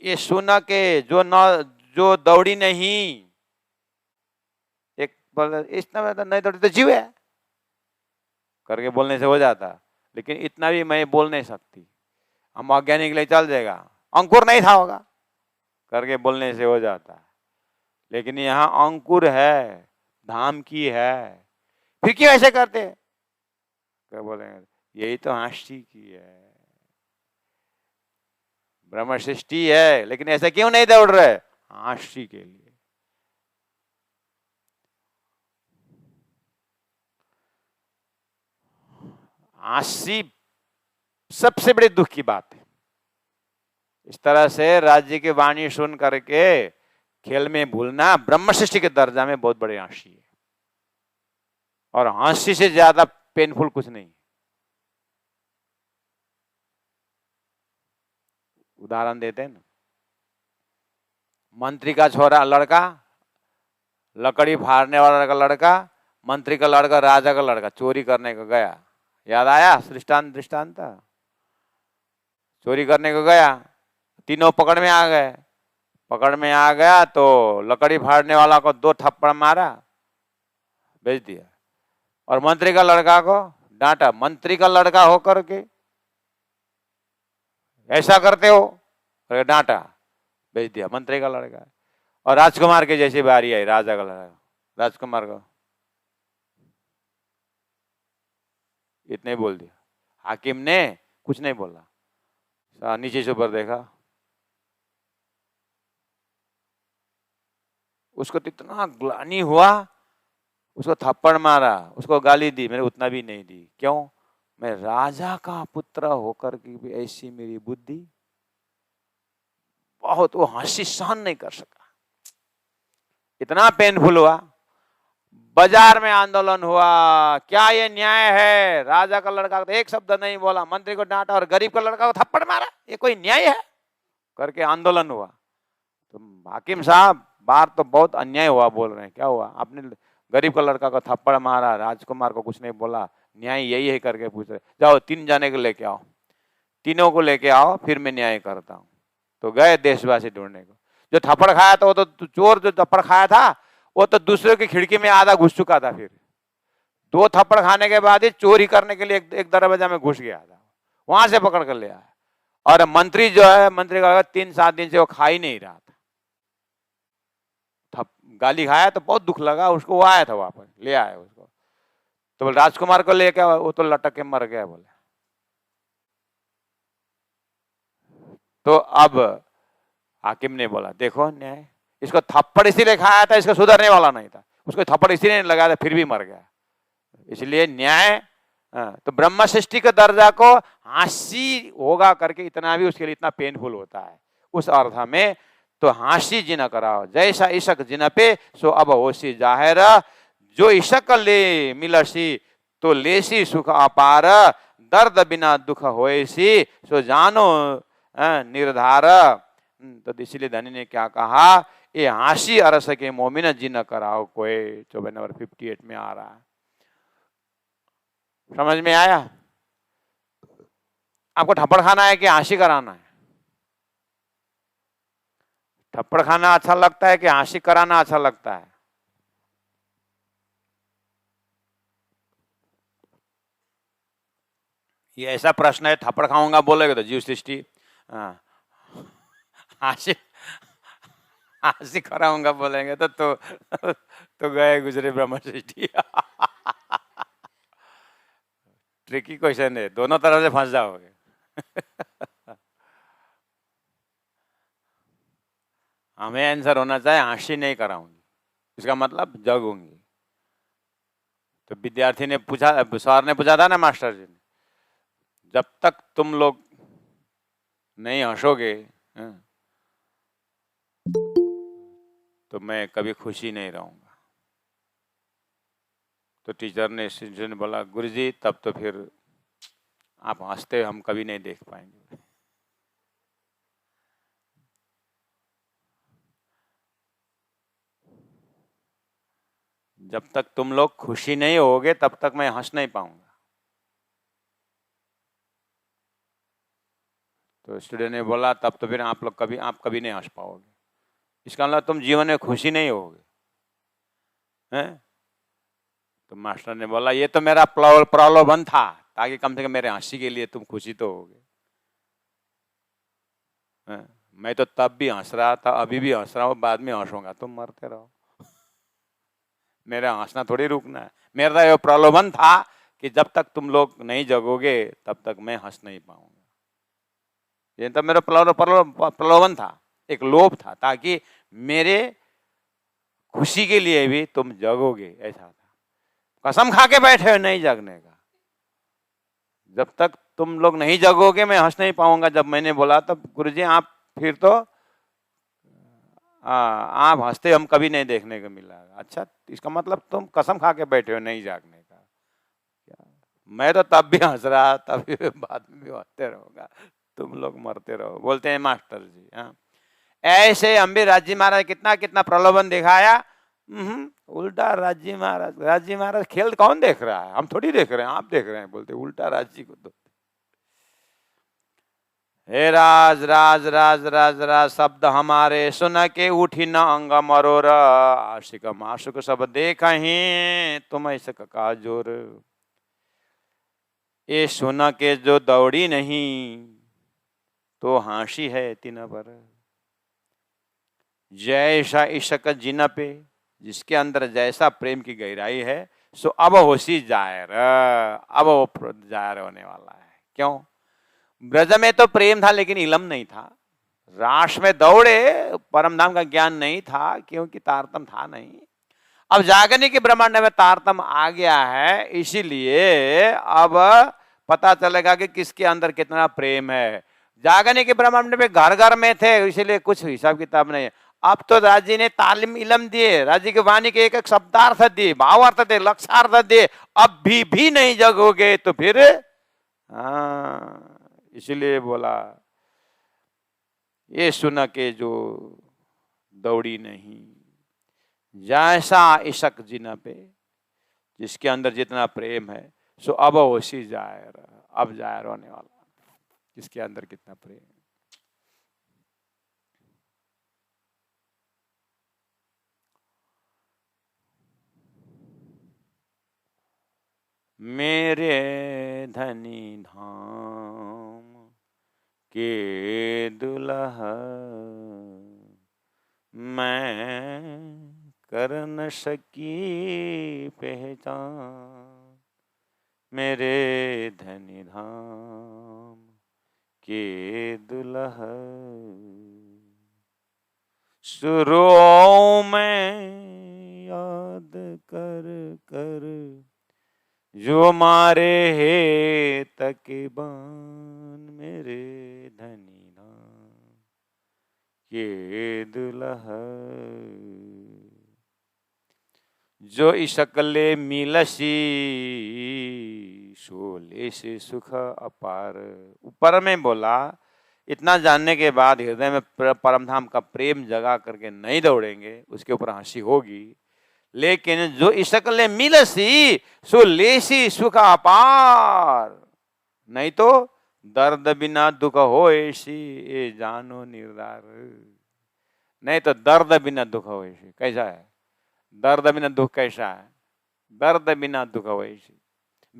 ये सुना के जो दौड़ी नहीं, एक इतना नहीं दौड़ी तो जीव है करके बोलने से हो जाता। लेकिन इतना भी मैं बोल नहीं सकती, हम अज्ञानी के लिए चल जाएगा, अंकुर नहीं था होगा करके बोलने से हो जाता है। लेकिन यहाँ अंकुर है, धाम की है, फिर क्यों ऐसे करते? क्या बोलेंगे? यही तो आष्टी की है, ब्रह्म सृष्टि है, लेकिन ऐसे क्यों नहीं दौड़ रहे? आष्टी के लिए। हंसी सबसे बड़े दुख की बात है। इस तरह से राज्य की वाणी सुन करके खेल में भूलना ब्रह्म सृष्टि के दर्जा में बहुत बड़ी हंसी है, और हंसी से ज्यादा पेनफुल कुछ नहीं। उदाहरण देते हैं ना, मंत्री का छोरा लड़का, लकड़ी फाड़ने वाला का लड़का, मंत्री का लड़का, राजा का लड़का चोरी करने को गया। याद आया दृष्टांत? चोरी करने को गया, तीनों पकड़ में आ गए। पकड़ में आ गया तो लकड़ी फाड़ने वाला को 2 थप्पड़ मारा, भेज दिया, और मंत्री का लड़का को डांटा। मंत्री का लड़का होकर के ऐसा करते हो, डांटा, भेज दिया मंत्री का लड़का। और राजकुमार के जैसी बारी आई, राजा का लड़का, राजकुमार को इतने बोल दिया। हाकिम ने कुछ नहीं बोला, नीचे से ऊपर देखा, उसको तो इतना ग्लानि हुआ, उसको थप्पड़ मारा, उसको गाली दी, मैंने उतना भी नहीं दी। क्यों? मैं राजा का पुत्र होकर के भी ऐसी मेरी बुद्धि। बहुत वो हंसी सहन नहीं कर सका, इतना पेनफुल हुआ। बाजार में आंदोलन हुआ, क्या ये न्याय है? राजा का लड़का तो एक शब्द नहीं बोला, मंत्री को डांटा और गरीब का लड़का को थप्पड़ मारा, ये कोई न्याय है? करके आंदोलन हुआ। तो हाकिम साहब, बाहर तो बहुत अन्याय हुआ, बोल रहे हैं। क्या हुआ? आपने गरीब का लड़का को थप्पड़ मारा, राजकुमार को कुछ नहीं बोला, न्याय यही है करके पूछ रहे। जाओ 3 जाने को लेके आओ, तीनों को लेके आओ, फिर मैं न्याय करता हूँ। तो गए देशवासी ढूंढने को। जो थप्पड़ खाया था वो तो चोर, जो थप्पड़ खाया था वो तो दूसरे की खिड़की में आधा घुस चुका था। फिर 2 थप्पड़ खाने के बाद ही चोरी करने के लिए एक दरवाजा में घुस गया था, वहां से पकड़ कर ले आया। और मंत्री जो है, मंत्री का 3-7 दिन से वो खा ही नहीं रहा था, गाली खाया तो बहुत दुख लगा उसको, वो आया था वापस, ले आया उसको। तो बोले राजकुमार को लेके, वो तो लटक के मर गया। बोले तो अब हाकिम ने बोला, देखो न्याय, इसको थप्पड़ इसीलिए खाया था, इसको सुधरने वाला नहीं था, उसको थप्पड़ इसीलिए नहीं लगाया था, फिर भी मर गया, इसलिए न्याय। तो ब्रह्म सृष्टि के दर्जा को हंसी होगा करके इतना भी उसके लिए इतना पेनफुल होता है, उस अर्थ में। तो हंसी जिन कराओ, जैसा इशक जिन पे सो अब होशी जाहिर, जो इशक ले मिलसी तो लेसी सुख अपार, दर्द बिना दुख होएसी सो जानो निर्धार। तो इसलिए धनी ने क्या कहा, ये हंसी अरस के मोमिन जिन कराओ कोई। 24 नंबर 58 में आ रहा है। समझ में आया? आपको थप्पड़ खाना है कि हंसी कराना है? थप्पड़ खाना अच्छा लगता है कि हंसी कराना अच्छा लगता है? ये ऐसा प्रश्न है, थप्पड़ खाऊंगा बोलेगा तो जीव सृष्टि, हंसी हंसी कराऊंगा बोलेंगे तो गए गुजरे ब्रह्म सृष्टि। ट्रिकी क्वेश्चन है, दोनों तरफ से फंस जाओगे। हमें आंसर होना चाहिए हंसी नहीं कराऊंगी, इसका मतलब जगूंगी। तो विद्यार्थी ने पूछा, सर ने पूछा था ना मास्टर जी ने, जब तक तुम लोग नहीं हंसोगे तो मैं कभी खुशी नहीं रहूंगा। तो टीचर ने बोला, गुरुजी तब तो फिर आप हंसते हम कभी नहीं देख पाएंगे। जब तक तुम लोग खुशी नहीं होगे तब तक मैं हंस नहीं पाऊंगा। तो स्टूडेंट ने बोला, तब तो फिर आप कभी नहीं हंस पाओगे, इसका मतलब तुम जीवन में खुशी नहीं होगे, हैं? तो मास्टर ने बोला, ये तो मेरा प्रलोभन था, ताकि कम से कम मेरे हंसी के लिए तुम खुशी तो होगे। मैं तो तब भी हंस रहा था, अभी भी हंस रहा हूँ, बाद में हंसूंगा, तुम मरते रहो। मेरा हंसना थोड़ी रुकना है। मेरा ये प्रलोभन था कि जब तक तुम लोग नहीं जगोगे तब तक मैं हंस नहीं पाऊंगा। ये तो मेरा प्रलोभन था, एक लोभ था, ताकि मेरे खुशी के लिए भी तुम जगोगे, ऐसा था। कसम खा के बैठे हो नहीं जगने का, जब तक तुम लोग नहीं जगोगे मैं हंस नहीं पाऊंगा। जब मैंने बोला तब गुरुजी आप फिर तो आप हंसते हम कभी नहीं देखने को मिला। अच्छा, इसका मतलब तुम कसम खा के बैठे हो नहीं जागने का। क्या मैं तो तब भी हंस रहा, तभी बाद में भी हंसते रहोगा, तुम लोग मरते रहो। बोलते हैं मास्टर जी। हाँ, ऐसे अम्बिराज जी महाराज कितना कितना प्रलोभन दिखाया। उल्टा राज जी महाराज खेल कौन देख रहा है? हम थोड़ी देख रहे हैं, आप देख रहे हैं। बोलते उल्टा राज जी को तो, हे राज राज राज राज राज शब्द हमारे सुन के उठी न अंग मरोर, आशिक माशुक सब देख ही तुम ऐसा का जोर। ये सुन के जो दौड़ी नहीं तो हाशी है तीन पर, जैसा इश्क जिन पे, जिसके अंदर जैसा प्रेम की गहराई है, सो अब होशी जायर, अब वो जायर होने वाला है। क्यों? ब्रज में तो प्रेम था लेकिन इलम नहीं था, रास में दौड़े परम धाम का ज्ञान नहीं था क्योंकि तारतम था नहीं। अब जागने के ब्रह्मांड में तारतम आ गया है, इसीलिए अब पता चलेगा कि किसके अंदर कितना प्रेम है। जागने के ब्रह्मांड में घर घर में थे, इसीलिए कुछ हिसाब किताब नहीं है। अब तो राजी ने तालीम इलम दिए, राजी की वाणी के एक एक शब्दार्थ दिए, भावार्थ दिए, लक्ष्यार्थ दिए। अब भी नहीं जगोगे तो फिर इसलिए बोला ये सुन के जो दौड़ी नहीं, जैसा इश्क जिन पे, जिसके अंदर जितना प्रेम है, सो अब होशी जायर, अब जायर होने वाला, जिसके अंदर कितना प्रेम। मेरे धनी धाम के दुल्हा मैं कर न सकी पहचान, मेरे धनी धाम के दुल्हा। सुरों में याद कर कर जो मारे है तकबान, मेरे धनी धाम के दुल्हा। जो इशकले मिलसी शोले से सुख अपार। ऊपर में बोला इतना जानने के बाद हृदय में परमधाम का प्रेम जगा करके नहीं दौड़ेंगे, उसके ऊपर हंसी होगी। लेकिन जो इशकले मिलसी सो लेसी सुख अपार, नहीं तो दर्द बिना दुख हो ऐसी ये जानो निर्धार। नहीं तो दर्द बिना दुख हो ऐसी। कैसा है दर्द बिना दुख? कैसा है दर्द बिना दुख हो ऐसी?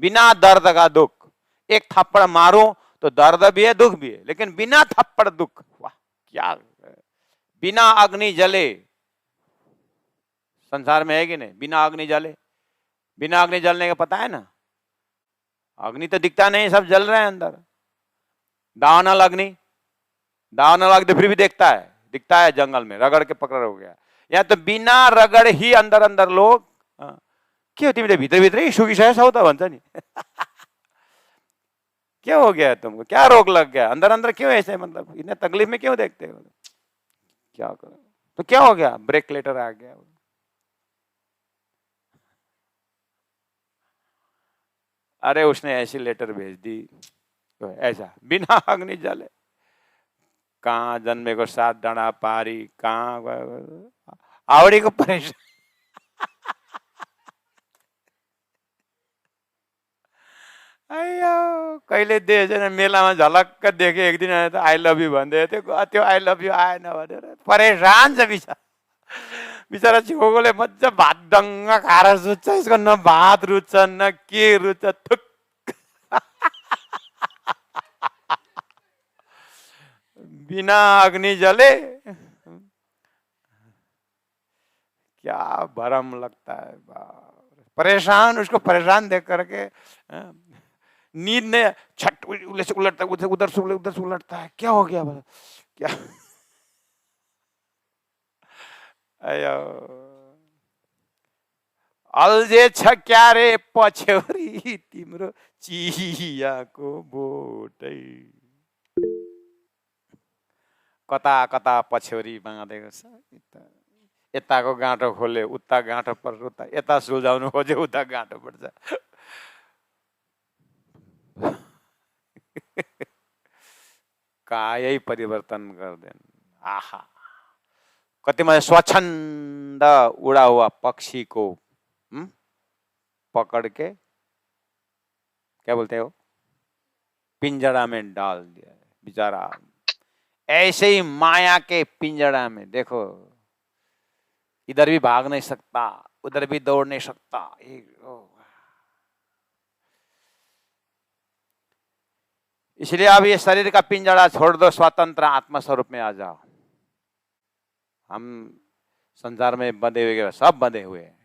बिना दर्द का दुख, एक थप्पड़ मारो तो दर्द भी है दुख भी है, लेकिन बिना थप्पड़ दुख, वाह क्या। बिना अग्नि जले संसार में है कि नहीं? बिना अग्नि जले, बिना अग्नि जलने का पता है ना, अग्नि तो दिखता नहीं, सब जल रहे हैं अंदर। दावानल अग्नि, दावानल अग्नि फिर भी दिखता है जंगल में, रगड़ के पकड़ हो गया। या तो बिना रगड़ ही अंदर अंदर लोग क्यों तिमीले भित्र भित्रै सुखिसकेछौ त भन्छ नि। क्या हो गया तुमको? क्या रोग लग गया? अंदर अंदर क्यों ऐसे, मतलब इतने तकलीफ में क्यों देखते हो? क्या करो तो क्या हो गया? ब्रेक लेटर आ गया। अरे उसने ऐसी लेटर भेज दी तो ऐसा बिना अग्नि जले, कहाँ जन्मे को 7 डाँडा पारी, कहाँ आवड़ी को परेशान। अयो कहिले देखेन, मेलामा झलक्क देखे एक दिन त आई लभ यू भन्दै थियो, त्यो आई लभ यू आएन भनेर परेशान छ बिचारा। बिचारा छिकोले मजा भात डङ्ग खाएर सुत्छ, यसको न भात रुच्छ न के रुच्छ, थुक। बिना अग्नि जले क्या भरम लगता है। परेशान, उसको परेशान देख करके नींद ने छट से उलटता, उधर से उलटता है। क्या हो गया? क्या? अयो अलजे छ क्या रे पछौरी तिम्रो चियाको बोटै। कता कता पछौरी बाँधेको छ, यताको गाँठो खोल्यो उता गाँठो पर्छ, उता यता सुल्झाउनु खोज्यो उता गाँठो पर्छ। कायै परिवर्तन गर्दैन। आहा, कति मजा। स्वच्छंद उड़ा हुआ पक्षी को पकड़ के क्या बोलते हो, पिंजरा में डाल दिया बेचारा। ऐसे ही माया के पिंजरा में देखो, इधर भी भाग नहीं सकता, उधर भी दौड़ नहीं सकता। इसलिए अब ये शरीर का पिंजरा छोड़ दो, स्वतंत्र आत्मा स्वरूप में आ जाओ। हम संसार में बंधे हुए, सब बंधे हुए हैं।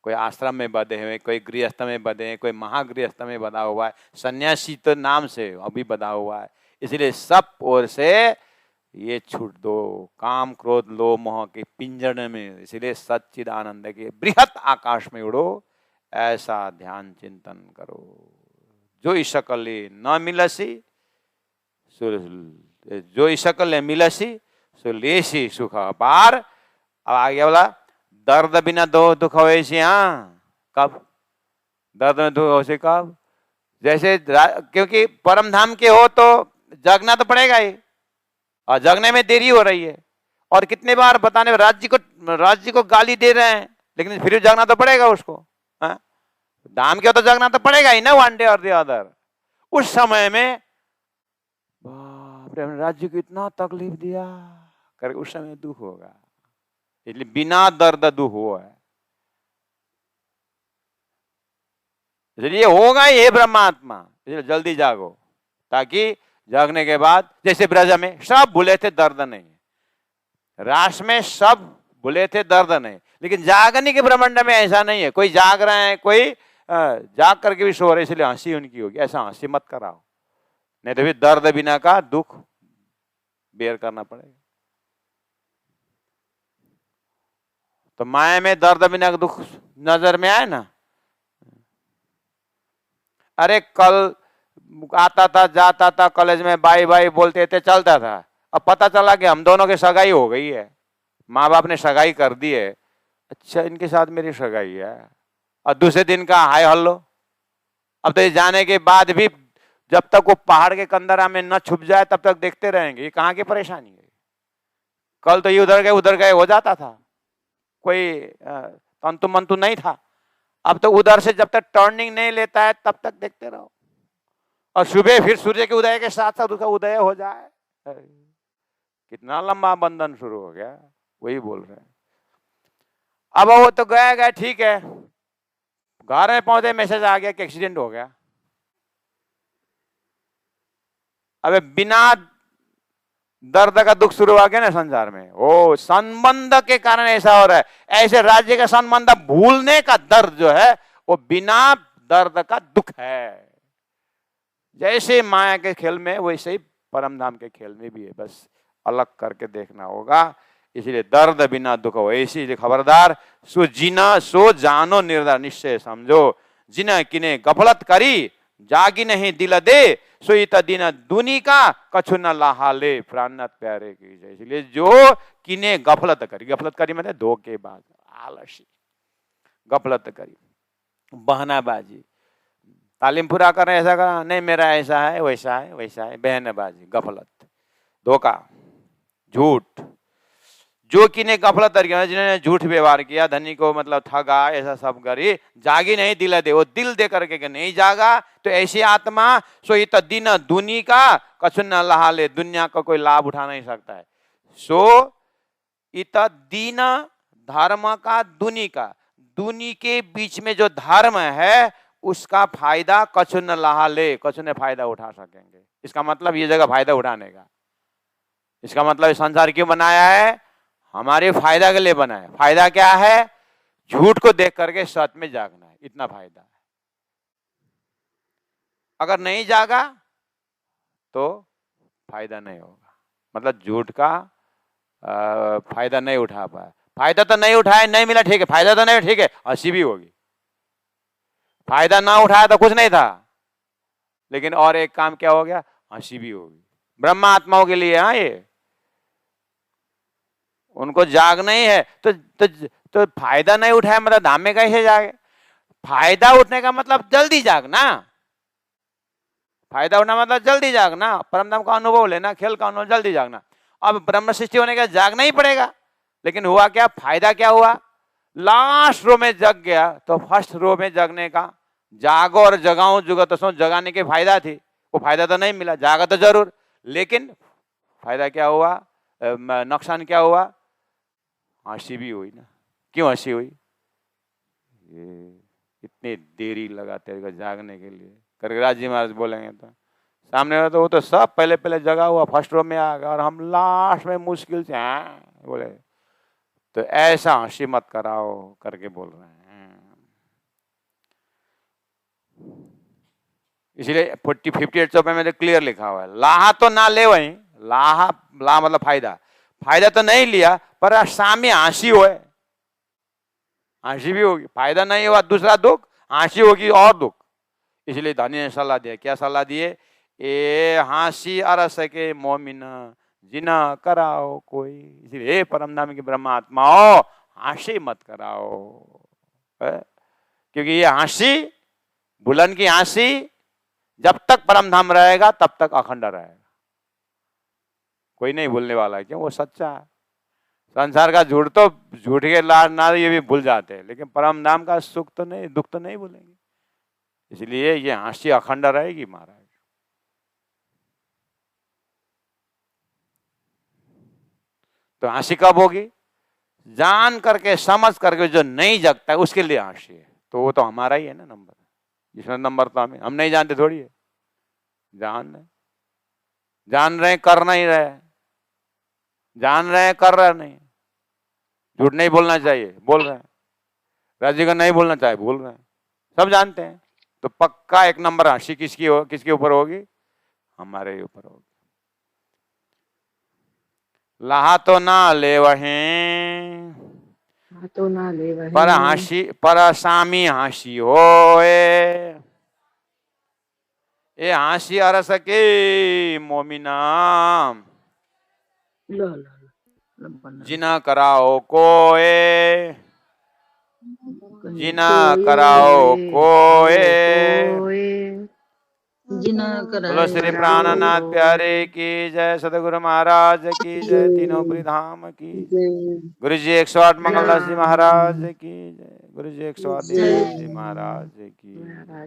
कोई आश्रम में बंधे हुए, कोई गृहस्थ में बंधे हैं, कोई महागृहस्थ में बंधा हुआ है, सन्यासी तो नाम से अभी बंधा हुआ है। इसलिए सब ओर से ये छूट दो, काम क्रोध लोभ मोह के पिंजरे में। इसलिए सच्चिदानंद के बृहत आकाश में उड़ो, ऐसा ध्यान चिंतन करो। जो ईशकले न मिलसी, जो ईशकले मिलसी सो लेसी सुख अपार। अब आगे बोला, दर्द बिना दो दुख वैसे। हाँ, कब दर्द में दुख वैसे कब? जैसे क्योंकि परम धाम के हो तो जगना तो पड़ेगा ही, और जगने में देरी हो रही है। और कितने बार बताने, राज्य को गाली दे रहे हैं, लेकिन फिर जगना तो पड़ेगा उसको। हाँ? धाम के हो तो जगना तो पड़ेगा ही ना, वन डे और द अदर। उस समय में बाप रे, राज्य को इतना तकलीफ दिया करके उस समय दुख होगा। इसलिए बिना दर्द दुख हुआ है, इसलिए होगा ये ब्रह्मात्मा। इसलिए जल्दी जागो, ताकि जागने के बाद, जैसे ब्रज में सब भूले थे दर्द नहीं, रास में सब भूले थे दर्द नहीं, लेकिन जागने के ब्रह्मांड में ऐसा नहीं है। कोई जाग रहे हैं, कोई जाग करके भी सो रहे, इसलिए हंसी उनकी होगी। ऐसा हंसी मत कराओ, नहीं तो फिर दर्द बिना का दुख बेयर करना पड़ेगा। तो माया में दर्द बिना का दुख नजर में आए ना। अरे कल आता था, जाता था कॉलेज में, बाई बाई बोलते थे, चलता था। अब पता चला कि हम दोनों की सगाई हो गई है, माँ बाप ने सगाई कर दी है। अच्छा, इनके साथ मेरी सगाई है, और दूसरे दिन का हाय हल्लो। अब तो जाने के बाद भी जब तक वो पहाड़ के कंदरा में न छुप जाए तब तक देखते रहेंगे। ये कहाँ की परेशानी है? कल तो ये उधर गए हो जाता था, कोई तंतु मंतु नहीं था। अब तो उधर से जब तक टर्निंग नहीं लेता है तब तक देखते रहो, और सुबह फिर सूर्य के उदय के साथ साथ उसका उदय हो जाए। कितना लंबा बंधन शुरू हो गया, वही बोल रहे हैं। अब वो तो गया ठीक है, घर में पहुंचे मैसेज आ गया कि एक्सीडेंट हो गया। अबे बिना दर्द का दुख शुरू आ गया ना संसार में। ओ, संबंध के कारण ऐसा हो रहा है। ऐसे राज्य का संबंध भूलने का दर्द जो है वो बिना दर्द का दुख है। जैसे माया के खेल में वैसे ही परम धाम के खेल में भी है, बस अलग करके देखना होगा। इसलिए दर्द बिना दुख हो, इसीलिए खबरदार। सो जीना सो जानो निर्धार, निश्चय समझो। जिन किने गफलत करी, जागी नहीं दिल दे, सो इत दिन दुनी का कछु न लाहाले, प्राणनाथ प्यारे की जय। इसलिए जो किने गफलत करी मतलब धोखेबाज, आलसी, गफलत करी, बहनाबाजी, तालीम पूरा कर रहे, ऐसा करा नहीं, मेरा ऐसा है वैसा है वैसा है, बहनाबाजी, गफलत, धोखा, झूठ। जो किने गफलत करी, जिन्होंने झूठ व्यवहार किया, धनी को मतलब ठगा, ऐसा सब करी, जागी नहीं दिल दे, वो दिल दे करके नहीं जागा, तो ऐसी आत्मा सो इत दिन दुनी का कछु न लहाले, दुनिया का कोई लाभ उठा नहीं सकता है। सो इत दीन धर्म का दुनी का, दुनी के बीच में जो धर्म है उसका फायदा कछु न लहाले, कछु ने फायदा उठा सकेंगे। इसका मतलब ये जगह फायदा उठाने का, इसका मतलब संसार क्यों बनाया है? हमारे फायदा के लिए बनाया। फायदा क्या है? झूठ को देख करके सत्य में जागना है, इतना फायदा है। अगर नहीं जागा तो फायदा नहीं होगा, मतलब झूठ का फायदा नहीं उठा पाया। फायदा तो नहीं उठाए, नहीं मिला, ठीक है, फायदा तो नहीं, ठीक है, हंसी भी होगी, फायदा ना उठाया तो कुछ नहीं था, लेकिन और एक काम क्या हो गया, हंसी भी होगी। ब्रह्म आत्माओं के लिए, हाँ, ये उनको जागना ही है, तो फायदा नहीं उठाया मतलब धाम में कैसे जागे? फायदा उठने का मतलब जल्दी जागना, फायदा उठना मतलब जल्दी जागना, परमधाम का अनुभव लेना, खेल का अनुभव, जल्दी जागना। अब ब्रह्म सृष्टि होने का जागना ही पड़ेगा, लेकिन हुआ क्या, फायदा क्या हुआ, लास्ट रो में जग गया, तो फर्स्ट रो में जगने का, जागो और जगाओ जुगत सो, जगाने की फायदा थी, वो फायदा तो नहीं मिला, जागा तो जरूर, लेकिन फायदा क्या हुआ, नुकसान क्या हुआ, हंसी भी हुई ना। क्यों हंसी हुई, ये इतनी देरी लगाते हैं जागने के लिए, करगराज जी महाराज बोलेंगे तो सामने वाला, तो वो तो सब पहले पहले जगा हुआ फर्स्ट रो में आ गया, और हम लास्ट में मुश्किल से बोले, तो ऐसा हंसी मत कराओ करके बोल रहे हैं। इसलिए 58 चौपे में क्लियर लिखा हुआ है, लाहा तो ना ले वही, लाहा, ला मतलब फायदा, फायदा तो नहीं लिया, पर सामने हंसी हो, हंसी भी होगी, फायदा नहीं हुआ दूसरा दुख, हंसी होगी और दुख। इसलिए धनी ने सलाह दिया, क्या सलाह दिए, ए हंसी अरस के मोमिन जिना कराओ कोई, इसलिए परमधाम की ब्रह्म आत्माओं हंसी मत कराओ, क्योंकि ये हंसी, बुलंद की हंसी जब तक परमधाम रहेगा तब तक अखंड रहेगा, कोई नहीं भूलने वाला है, क्यों, वो सच्चा है। संसार का झूठ तो झूठ के लाड ना ये भी भूल जाते हैं, लेकिन परम धाम का सुख तो नहीं, दुख तो नहीं भूलेंगे, इसलिए ये हंसी अखंड रहेगी महाराज। तो हंसी कब होगी, जान करके समझ करके जो नहीं जगता है उसके लिए हंसी है, तो वो तो हमारा ही है ना नंबर, जिसमें नंबर तो हम नहीं जानते थोड़ी है, जान रहे कर नहीं रहे, जान रहे हैं कर रहे नहीं, झूठ नहीं बोलना चाहिए बोल रहे हैं, राज्य का नहीं बोलना चाहिए बोल रहे हैं, सब जानते हैं, तो पक्का एक नंबर हंसी किसके ऊपर होगी, हमारे ऊपर होगी। लाहा तो ना ले वहे, तो ना ले वहे, पर हंसी पर सामी हंसी हो, ए हंसी अरस के मोमिना जिना कराओ कोए, जिना कराओ कोए, जिना बोलो श्री प्राणनाथ प्यारे की जय, सदगुरु महाराज की जय, तीनों पुरी धाम की जय, गुरु जी 108 मंगलदास जी महाराज की जय, गुरु जी 108 जी महाराज की।